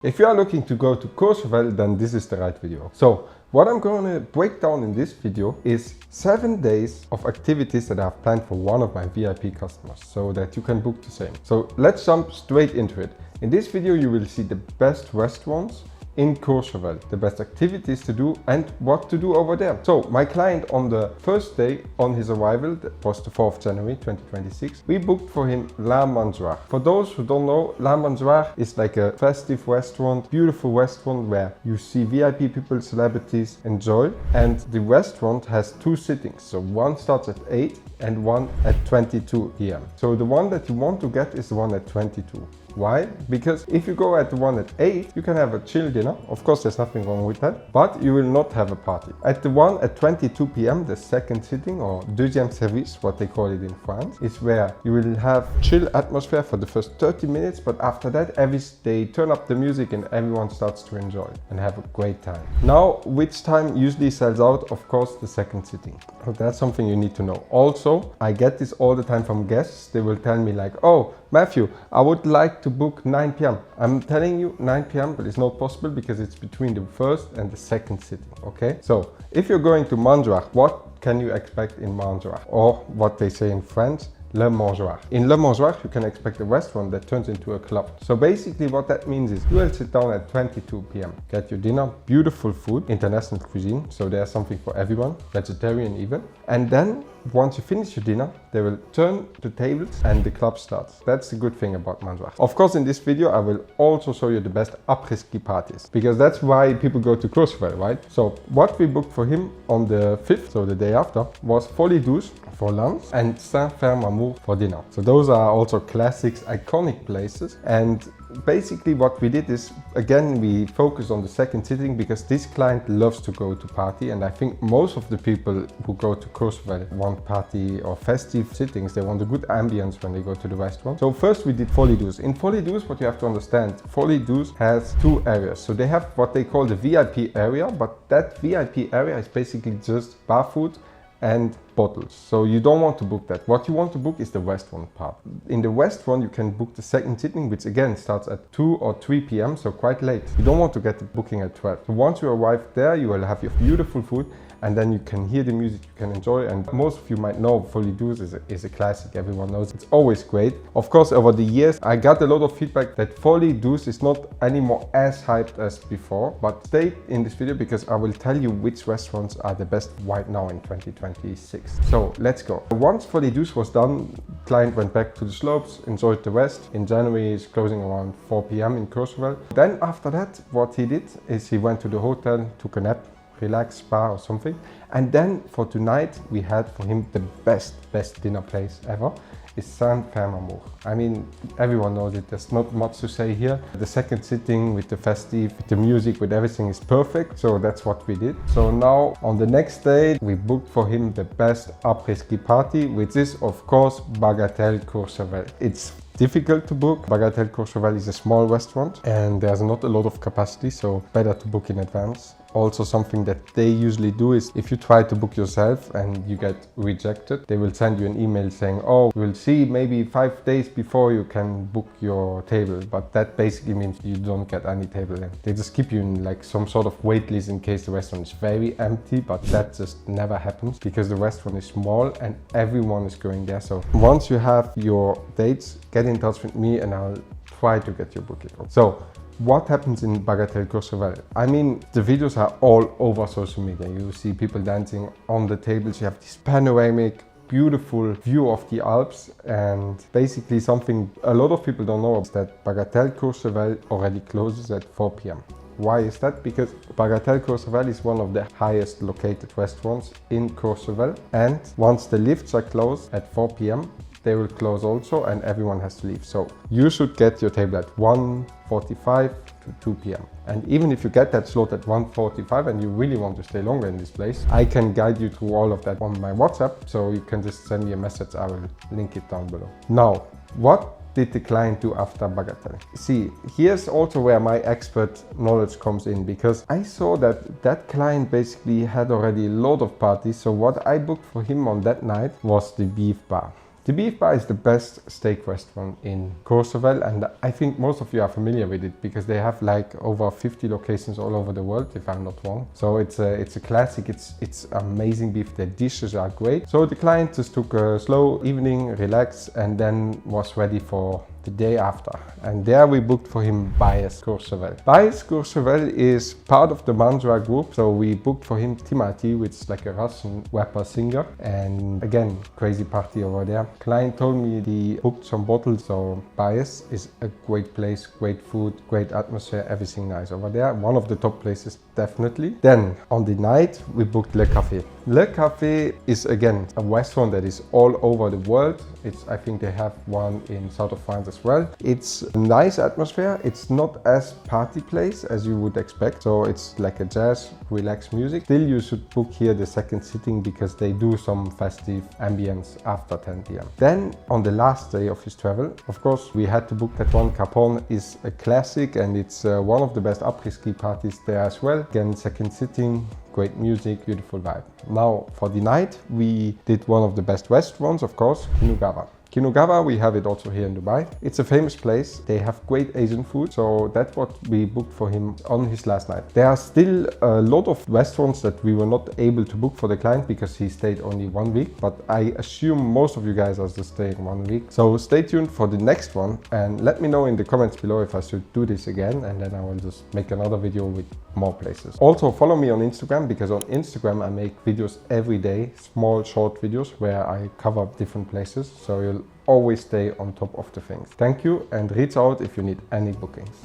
If you are looking to go to Courchevel, then this is the right video. So what I'm going to break down in this video is 7 days of activities that I've planned for one of my VIP customers so that you can book the same. So let's jump straight into it. In this video you will see the best restaurants in Courchevel, the best activities to do and what to do over there. So my client, on the first day on his arrival, that was the 4th January 2026, we booked for him La Mangeoire. For those who don't know, La Mangeoire is like a festive restaurant, beautiful restaurant where you see VIP people, celebrities enjoy, and the restaurant has 2 sittings. So one starts at 8 and one at 22 p.m. So the one that you want to get is the one at 22. Why? Because if you go at the one at 8, you can have a chill dinner. Of course, there's nothing wrong with that, but you will not have a party. At the one at 22 p.m, the second sitting, or deuxième service, what they call it in France, is where you will have chill atmosphere for the first 30 minutes, but after that, they turn up the music and everyone starts to enjoy and have a great time. Now, which time usually sells out? Of course, the second sitting. So that's something you need to know. Also, I get this all the time from guests. They will tell me like, oh, Matthew, I would like to book 9 p.m. I'm telling you 9 p.m, but it's not possible because it's between the first and the second sitting, okay? So if you're going to Mangeoire, what can you expect in Mangeoire? Or what they say in French, Le Mangeoire. In Le Mangeoire, you can expect a restaurant that turns into a club. So basically what that means is you will sit down at 22 p.m, get your dinner, beautiful food, international cuisine, so there's something for everyone, vegetarian even. And then once you finish your dinner, they will turn the tables and the club starts. That's the good thing about Mangeoire. Of course, in this video, I will also show you the best après-ski parties, because that's why people go to Courchevel, right? So what we booked for him on the 5th, so the day after, was Folie Douce for lunch and Saint-Firmin-Amour for dinner. So those are also classics, iconic places. And basically what we did is, again, we focused on the second sitting because this client loves to go to party, and I think most of the people who go to Courchevel want party or festive sittings. They want a good ambience when they go to the restaurant. So first we did Folie Douce. In Folie Douce, what you have to understand, Folie Douce has 2 areas. So they have what they call the VIP area, but that VIP area is basically just bar food and bottles. So you don't want to book that. What you want to book is the restaurant part. In the restaurant, you can book the second sitting, which again starts at 2 or 3 p.m, so quite late. You don't want to get the booking at 12. So once you arrive there, you will have your beautiful food, and then you can hear the music, you can enjoy. And most of you might know Folie Douce is a classic, everyone knows. It's always great. Of course, over the years, I got a lot of feedback that Folie Douce is not anymore as hyped as before, but stay in this video because I will tell you which restaurants are the best right now in 2026. So let's go. Once Folie Douce was done, client went back to the slopes, enjoyed the rest. In January, it's closing around 4 p.m. in Courchevel. Then after that, what he did is he went to the hotel, took a nap, relax, spa or something. And then for tonight, we had for him the best dinner place ever. Is Saint-Firmin-Amour. I mean, everyone knows it, there's not much to say here. The second sitting with the Festive, with the music, with everything is perfect, so that's what we did. So now, on the next day, we booked for him the best après-ski party, which is, of course, Bagatelle Courchevel. It's difficult to book. Bagatelle Courchevel is a small restaurant and there's not a lot of capacity, so better to book in advance. Also, something that they usually do is if you try to book yourself and you get rejected, they will send you an email saying, oh, we'll see, maybe 5 days before you can book your table. But that basically means you don't get any table in. They just keep you in like some sort of wait list in case the restaurant is very empty, but that just never happens because the restaurant is small and everyone is going there. So once you have your dates, get in touch with me and I'll try to get your booking. So what happens in Bagatelle Courchevel? I mean, the videos are all over social media. You see people dancing on the tables. You have this panoramic, beautiful view of the Alps. And basically something a lot of people don't know is that Bagatelle Courchevel already closes at 4 p.m. Why is that? Because Bagatelle Courchevel is one of the highest located restaurants in Courchevel. And once the lifts are closed at 4 p.m, they will close also and everyone has to leave. So you should get your table at 1:45 to 2 p.m. And even if you get that slot at 1:45 and you really want to stay longer in this place, I can guide you through all of that on my WhatsApp. So you can just send me a message. I will link it down below. Now, what did the client do after Bagatelle? See, here's also where my expert knowledge comes in, because I saw that that client basically had already a lot of parties. So what I booked for him on that night was the beef bar. The Beef Bar is the best steak restaurant in Courchevel, and I think most of you are familiar with it because they have like over 50 locations all over the world, if I'm not wrong. So it's a classic. It's amazing beef. The dishes are great. So the client just took a slow evening, relaxed, and then was ready for the day after. And there we booked for him Bias Courchevel. Bias Courchevel is part of the Mandra group. So we booked for him Timati, which is like a Russian rapper singer. And again, crazy party over there. Client told me he booked some bottles. So Bias is a great place, great food, great atmosphere, everything nice over there. One of the top places, definitely. Then on the night, we booked Le Café. Le Café is again a restaurant that is all over the world. I think they have one in south of France as well. It's a nice atmosphere. It's not as party place as you would expect. So it's like a jazz, relaxed music. Still, you should book here the second sitting because they do some festive ambience after 10 p.m. Then on the last day of his travel, of course, we had to book that one. Capone is a classic and it's one of the best après-ski parties there as well. Again, second sitting. Great music, beautiful vibe. Now for the night, we did one of the best restaurants, of course, Kinugawa. Kinugawa, we have it also here in Dubai. It's a famous place. They have great Asian food. So that's what we booked for him on his last night. There are still a lot of restaurants that we were not able to book for the client because he stayed only 1 week. But I assume most of you guys are just staying 1 week. So stay tuned for the next one and let me know in the comments below if I should do this again. And then I will just make another video with more places. Also follow me on Instagram because on Instagram I make videos every day, small short videos where I cover different places. So you'll always stay on top of the things. Thank you and reach out if you need any bookings.